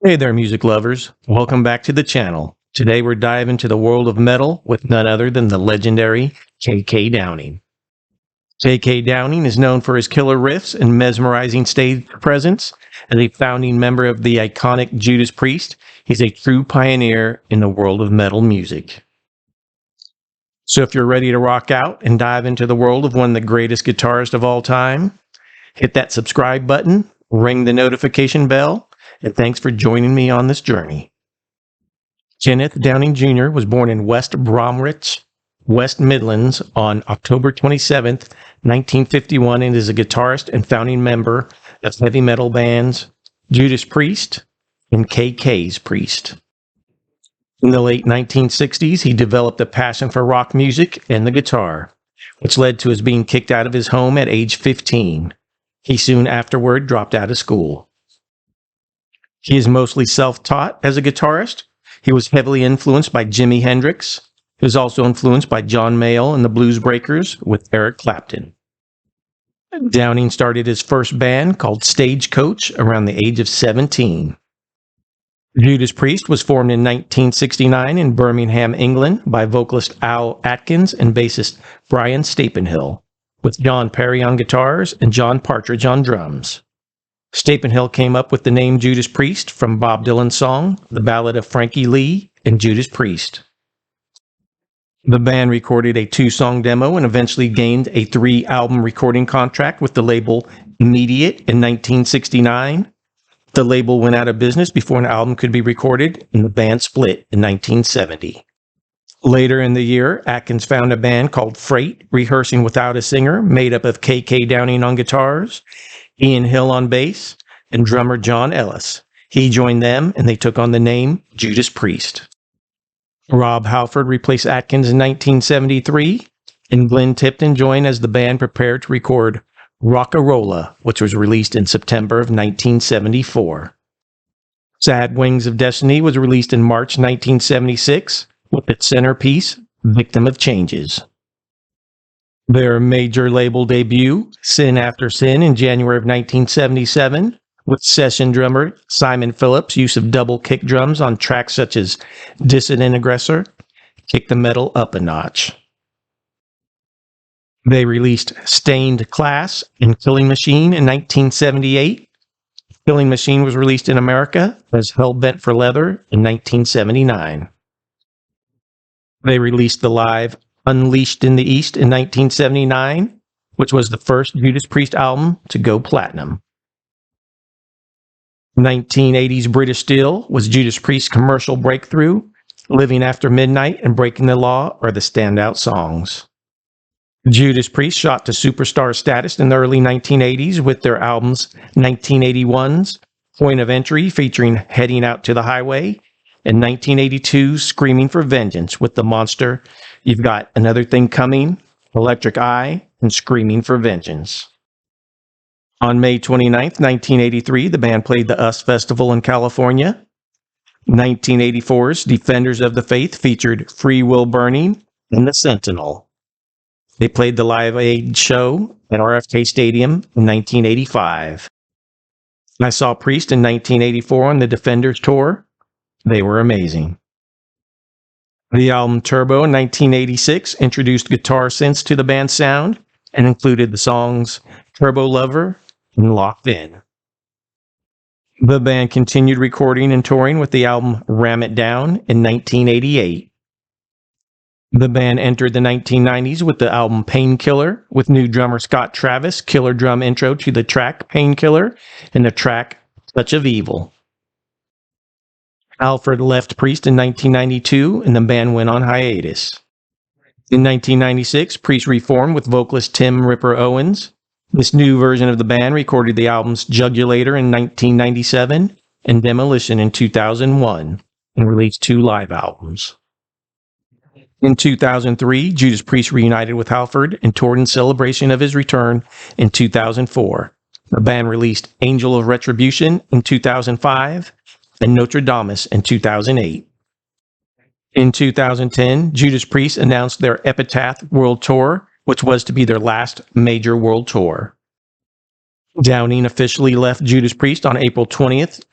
Hey there, music lovers. Welcome back to the channel. Today we're diving into the world of metal with none other than the legendary K.K. Downing. K.K. Downing is known for his killer riffs and mesmerizing stage presence. As a founding member of the iconic Judas Priest, he's a true pioneer in the world of metal music. So if you're ready to rock out and dive into the world of one of the greatest guitarists of all time, hit that subscribe button, ring the notification bell, and thanks for joining me on this journey. Kenneth Downing Jr. was born in West Bromwich, West Midlands on October 27th, 1951, and is a guitarist and founding member of heavy metal bands Judas Priest and KK's Priest. In the late 1960s, he developed a passion for rock music and the guitar, which led to his being kicked out of his home at age 15. He soon afterward dropped out of school. He is mostly self-taught as a guitarist. He was heavily influenced by Jimi Hendrix. He was also influenced by John Mayall and the Blues Breakers with Eric Clapton. Downing started his first band called Stagecoach around the age of 17. Judas Priest was formed in 1969 in Birmingham, England by vocalist Al Atkins and bassist Brian Stapenhill, with John Perry on guitars and John Partridge on drums. Stapenhill came up with the name Judas Priest from Bob Dylan's song, The Ballad of Frankie Lee and Judas Priest. The band recorded a 2-song demo and eventually gained a 3-album recording contract with the label Immediate in 1969. The label went out of business before an album could be recorded, and the band split in 1970. Later in the year, Atkins found a band called Freight, rehearsing without a singer, made up of K.K. Downing on guitars, Ian Hill on bass, and drummer John Ellis. He joined them, and they took on the name Judas Priest. Rob Halford replaced Atkins in 1973, and Glenn Tipton joined as the band prepared to record Rock-a-Rolla, which was released in September of 1974. Sad Wings of Destiny was released in March 1976, with its centerpiece, Victim of Changes. Their major label debut, Sin After Sin, in January of 1977, with session drummer Simon Phillips' use of double kick drums on tracks such as Dissident Aggressor, kicked the metal up a notch. They released Stained Class and Killing Machine in 1978. Killing Machine was released in America as Hellbent for Leather in 1979. They released the live Unleashed in the East in 1979, which was the first Judas Priest album to go platinum. 1980's British Steel was Judas Priest's commercial breakthrough. Living After Midnight and Breaking the Law are the standout songs. Judas Priest shot to superstar status in the early 1980s with their albums 1981's Point of Entry featuring Heading Out to the Highway, and 1982's Screaming for Vengeance with the monster You've Got Another Thing Coming, Electric Eye, and Screaming for Vengeance. On May 29, 1983, the band played the US Festival in California. 1984's Defenders of the Faith featured Free Will Burning and The Sentinel. They played the Live Aid show at RFK Stadium in 1985. I saw Priest in 1984 on the Defenders tour. They were amazing. The album Turbo in 1986 introduced guitar synths to the band's sound and included the songs Turbo Lover and Locked In. The band continued recording and touring with the album Ram It Down in 1988. The band entered the 1990s with the album Painkiller, with new drummer Scott Travis' killer drum intro to the track Painkiller and the track Touch of Evil. Alfred left Priest in 1992, and the band went on hiatus. In 1996, Priest reformed with vocalist Tim Ripper Owens. This new version of the band recorded the albums Jugulator in 1997 and Demolition in 2001, and released 2 live albums. In 2003, Judas Priest reunited with Halford and toured in celebration of his return in 2004. The band released Angel of Retribution in 2005 and Notre Dame in 2008. In 2010, Judas Priest announced their Epitaph World Tour, which was to be their last major world tour. Downing officially left Judas Priest on April 20th,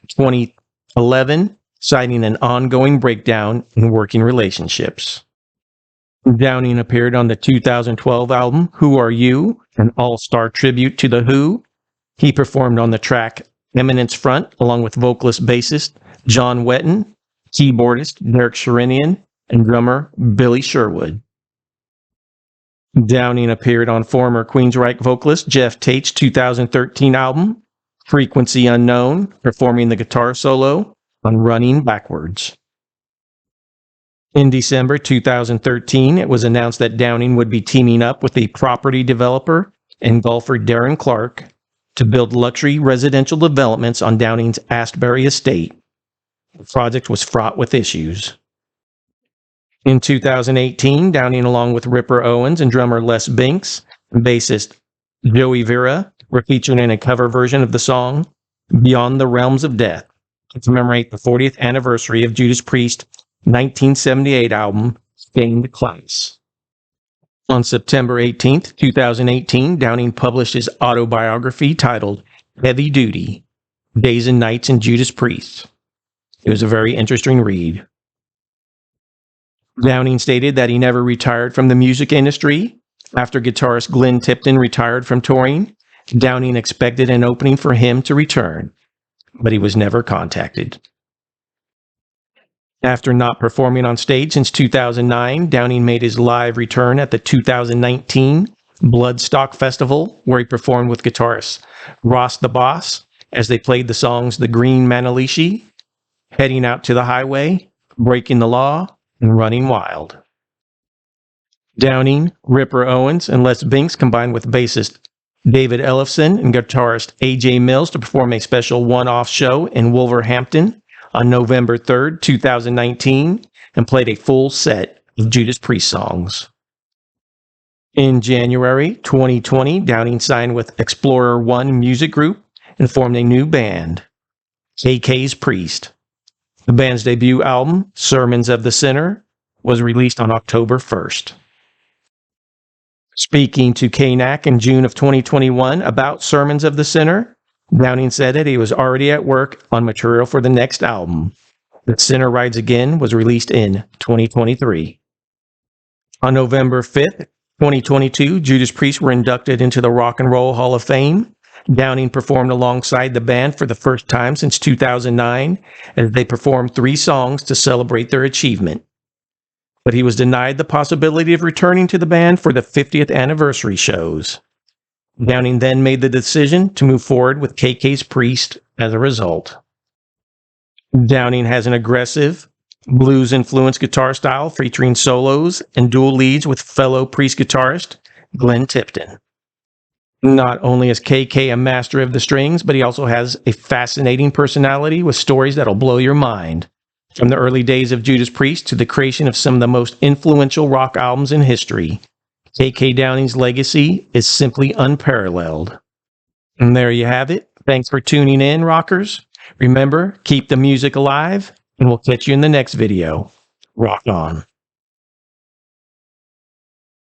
11, citing an ongoing breakdown in working relationships. Downing appeared on the 2012 album Who Are You?, an all-star tribute to The Who. He performed on the track Eminence Front along with vocalist bassist John Wetton, keyboardist Derek Sherinian, and drummer Billy Sherwood. Downing appeared on former Queensryche vocalist Jeff Tate's 2013 album Frequency Unknown, performing the guitar solo on Running Backwards. In December 2013, it was announced that Downing would be teaming up with the property developer and golfer Darren Clarke to build luxury residential developments on Downing's Astbury estate. The project was fraught with issues. In 2018, Downing, along with Ripper Owens and drummer Les Binks and bassist Joey Vera, were featured in a cover version of the song Beyond the Realms of Death to commemorate the 40th anniversary of Judas Priest's 1978 album, Stained Class. On September 18, 2018, Downing published his autobiography titled Heavy Duty, Days and Nights in Judas Priest. It was a very interesting read. Downing stated that he never retired from the music industry. After guitarist Glenn Tipton retired from touring, Downing expected an opening for him to return, but he was never contacted. After not performing on stage since 2009, Downing made his live return at the 2019 Bloodstock Festival, where he performed with guitarist Ross the Boss as they played the songs The Green Manalishi, Heading Out to the Highway, Breaking the Law, and Running Wild. Downing, Ripper Owens, and Les Binks combined with bassist David Ellefson and guitarist AJ Mills to perform a special one-off show in Wolverhampton on November 3rd, 2019, and played a full set of Judas Priest songs. In January 2020, Downing signed with Explorer One Music Group and formed a new band, KK's Priest. The band's debut album, Sermons of the Sinner, was released on October 1st. Speaking to KNAC in June of 2021 about Sermons of the Sinner, Downing said that he was already at work on material for the next album. The Sinner Rides Again was released in 2023. On November 5th, 2022, Judas Priest were inducted into the Rock and Roll Hall of Fame. Downing performed alongside the band for the first time since 2009, as they performed 3 songs to celebrate their achievement. But he was denied the possibility of returning to the band for the 50th anniversary shows. Downing then made the decision to move forward with KK's Priest as a result. Downing has an aggressive, blues-influenced guitar style featuring solos and dual leads with fellow Priest guitarist Glenn Tipton. Not only is KK a master of the strings, but he also has a fascinating personality with stories that'll blow your mind. From the early days of Judas Priest to the creation of some of the most influential rock albums in history, KK Downing's legacy is simply unparalleled. And there you have it. Thanks for tuning in, rockers. Remember, keep the music alive, and we'll catch you in the next video. Rock on.